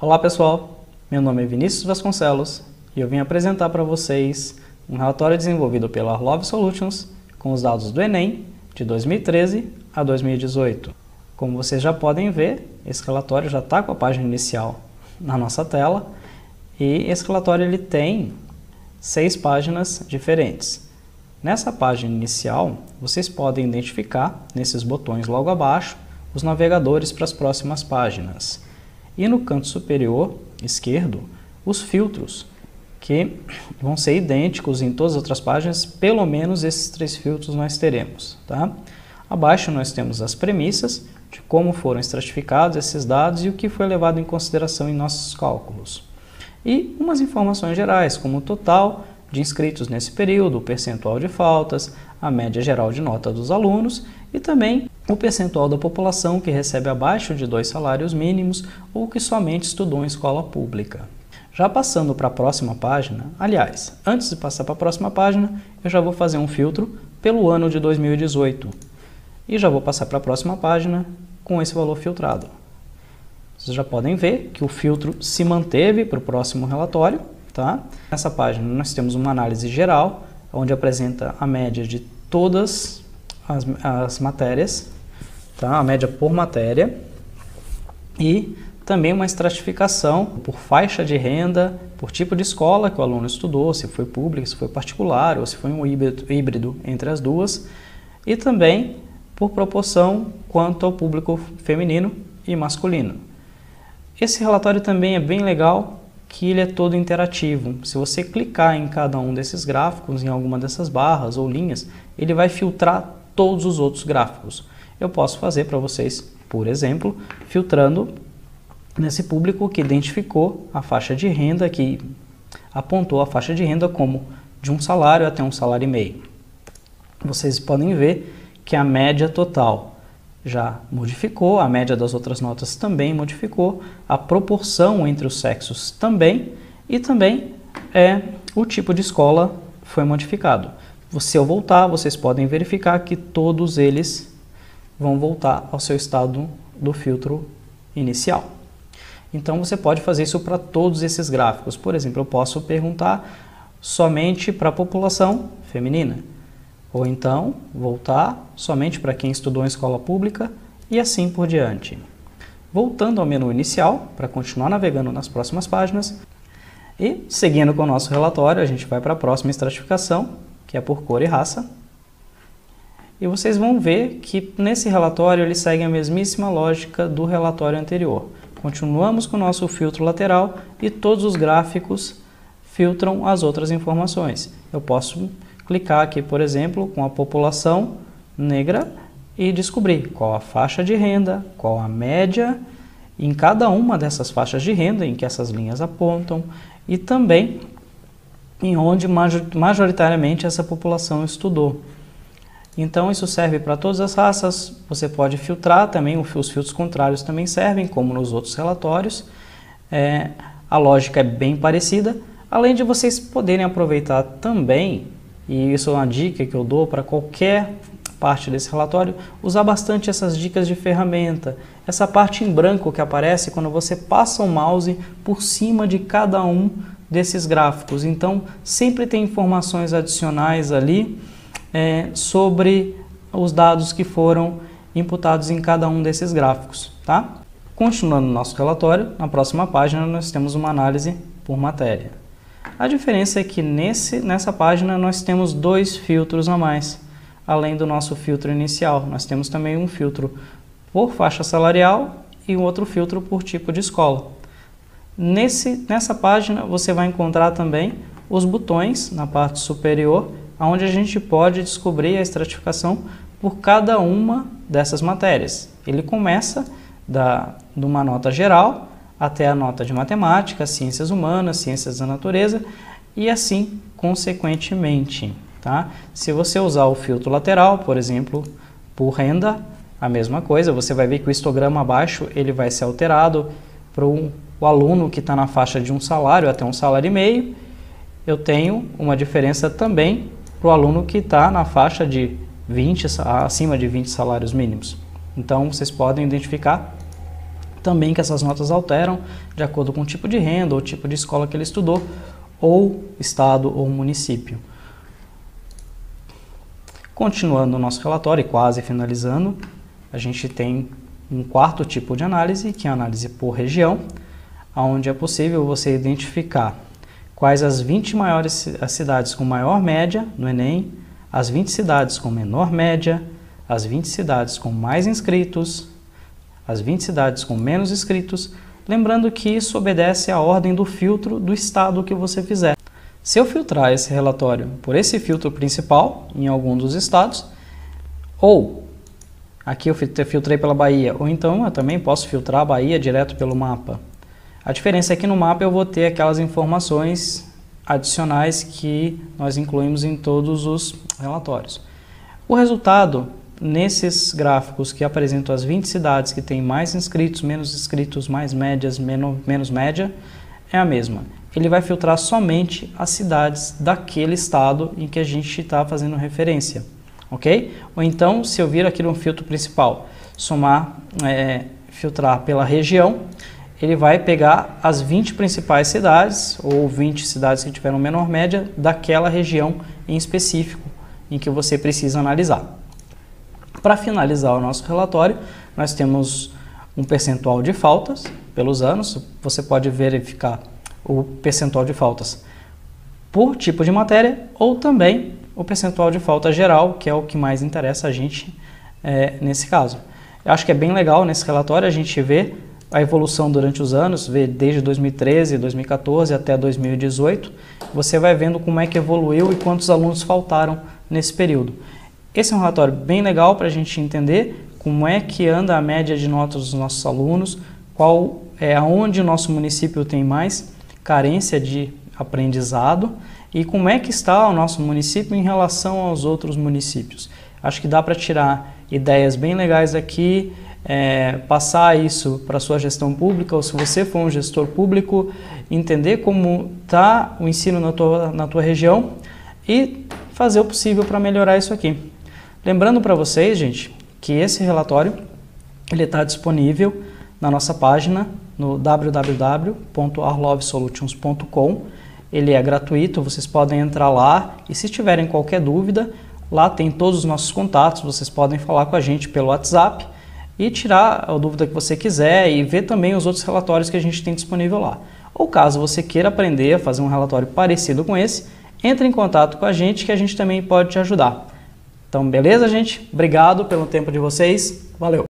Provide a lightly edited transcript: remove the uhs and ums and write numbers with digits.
Olá pessoal, meu nome é Vinícius Vasconcelos e eu vim apresentar para vocês um relatório desenvolvido pela Arlov Solutions com os dados do Enem de 2013 a 2018. Como vocês já podem ver, esse relatório já está com a página inicial na nossa tela e esse relatório ele tem 6 páginas diferentes. Nessa página inicial, vocês podem identificar nesses botões logo abaixo os navegadores para as próximas páginas. E no canto superior esquerdo, os filtros, que vão ser idênticos em todas as outras páginas, pelo menos esses 3 filtros nós teremos. Tá? Abaixo nós temos as premissas de como foram estratificados esses dados e o que foi levado em consideração em nossos cálculos. E umas informações gerais, como o total de inscritos nesse período, o percentual de faltas, a média geral de nota dos alunos e também o percentual da população que recebe abaixo de 2 salários mínimos ou que somente estudou em escola pública. Já passando para a próxima página, aliás, antes de passar para a próxima página, eu já vou fazer um filtro pelo ano de 2018 e já vou passar para a próxima página com esse valor filtrado. Vocês já podem ver que o filtro se manteve para o próximo relatório. Tá? Nessa página nós temos uma análise geral, onde apresenta a média de todas as matérias, tá? A média por matéria, e também uma estratificação por faixa de renda, por tipo de escola que o aluno estudou, se foi pública, se foi particular, ou se foi um híbrido entre as duas, e também por proporção quanto ao público feminino e masculino. Esse relatório também é bem legal, que ele é todo interativo. Se você clicar em cada um desses gráficos, em alguma dessas barras ou linhas, ele vai filtrar todos os outros gráficos. Eu posso fazer para vocês, por exemplo, filtrando nesse público que identificou a faixa de renda, que apontou a faixa de renda como de 1 salário até 1,5 salário. Vocês podem ver que a média total já modificou, a média das outras notas também modificou, a proporção entre os sexos também, e também o tipo de escola foi modificado. Se eu voltar, vocês podem verificar que todos eles vão voltar ao seu estado do filtro inicial. Então você pode fazer isso para todos esses gráficos. Por exemplo, eu posso perguntar somente para a população feminina. Ou então, voltar somente para quem estudou em escola pública e assim por diante. Voltando ao menu inicial, para continuar navegando nas próximas páginas, e seguindo com o nosso relatório, a gente vai para a próxima estratificação, que é por cor e raça. E vocês vão ver que nesse relatório ele segue a mesmíssima lógica do relatório anterior. Continuamos com o nosso filtro lateral e todos os gráficos filtram as outras informações. Eu posso clicar aqui, por exemplo, com a população negra e descobrir qual a faixa de renda, qual a média em cada uma dessas faixas de renda em que essas linhas apontam e também em onde majoritariamente essa população estudou. Então isso serve para todas as raças, você pode filtrar também, os filtros contrários também servem, como nos outros relatórios. A lógica é bem parecida, além de vocês poderem aproveitar também, e isso é uma dica que eu dou para qualquer parte desse relatório, usar bastante essas dicas de ferramenta. Essa parte em branco que aparece quando você passa o mouse por cima de cada um desses gráficos. Então, sempre tem informações adicionais ali sobre os dados que foram imputados em cada um desses gráficos. Tá? Continuando o nosso relatório, na próxima página nós temos uma análise por matéria. A diferença é que nessa página nós temos 2 filtros a mais, além do nosso filtro inicial. Nós temos também um filtro por faixa salarial e um outro filtro por tipo de escola. Nessa página você vai encontrar também os botões na parte superior, onde a gente pode descobrir a estratificação por cada uma dessas matérias. Ele começa de uma nota geral, até a nota de matemática, ciências humanas, ciências da natureza e assim consequentemente. Tá? Se você usar o filtro lateral, por exemplo, por renda, a mesma coisa, você vai ver que o histograma abaixo ele vai ser alterado para o aluno que está na faixa de 1 salário até 1,5 salário. Eu tenho uma diferença também para o aluno que está na faixa de acima de 20 salários mínimos. Então vocês podem identificar Também que essas notas alteram de acordo com o tipo de renda ou tipo de escola que ele estudou, ou estado ou município. Continuando o nosso relatório e quase finalizando, a gente tem um quarto tipo de análise, que é a análise por região, onde é possível você identificar quais as 20 maiores cidades com maior média no Enem, as 20 cidades com menor média, as 20 cidades com mais inscritos, as 20 cidades com menos inscritos, lembrando que isso obedece à ordem do filtro do estado que você fizer. Se eu filtrar esse relatório por esse filtro principal, em algum dos estados, ou aqui eu filtrei pela Bahia, ou então eu também posso filtrar a Bahia direto pelo mapa. A diferença é que no mapa eu vou ter aquelas informações adicionais que nós incluímos em todos os relatórios. O resultado, nesses gráficos que apresentam as 20 cidades que têm mais inscritos, mais médias, menos média, é a mesma. Ele vai filtrar somente as cidades daquele estado em que a gente está fazendo referência, ok? Ou então, se eu vir aqui no filtro principal, filtrar pela região, ele vai pegar as 20 principais cidades, ou 20 cidades que tiveram menor média, daquela região em específico, em que você precisa analisar. Para finalizar o nosso relatório, nós temos um percentual de faltas pelos anos. Você pode verificar o percentual de faltas por tipo de matéria ou também o percentual de falta geral, que é o que mais interessa a gente nesse caso. Eu acho que é bem legal nesse relatório a gente ver a evolução durante os anos, ver desde 2013, 2014 até 2018. Você vai vendo como é que evoluiu e quantos alunos faltaram nesse período. Esse é um relatório bem legal para a gente entender como é que anda a média de notas dos nossos alunos, aonde o nosso município tem mais carência de aprendizado e como é que está o nosso município em relação aos outros municípios. Acho que dá para tirar ideias bem legais aqui, passar isso para a sua gestão pública, ou se você for um gestor público, entender como está o ensino na tua região e fazer o possível para melhorar isso aqui. Lembrando para vocês, gente, que esse relatório está disponível na nossa página no www.arlovesolutions.com. Ele é gratuito, vocês podem entrar lá e se tiverem qualquer dúvida, lá tem todos os nossos contatos, vocês podem falar com a gente pelo WhatsApp e tirar a dúvida que você quiser e ver também os outros relatórios que a gente tem disponível lá. Ou caso você queira aprender a fazer um relatório parecido com esse, entre em contato com a gente que a gente também pode te ajudar. Então, beleza, gente? Obrigado pelo tempo de vocês. Valeu!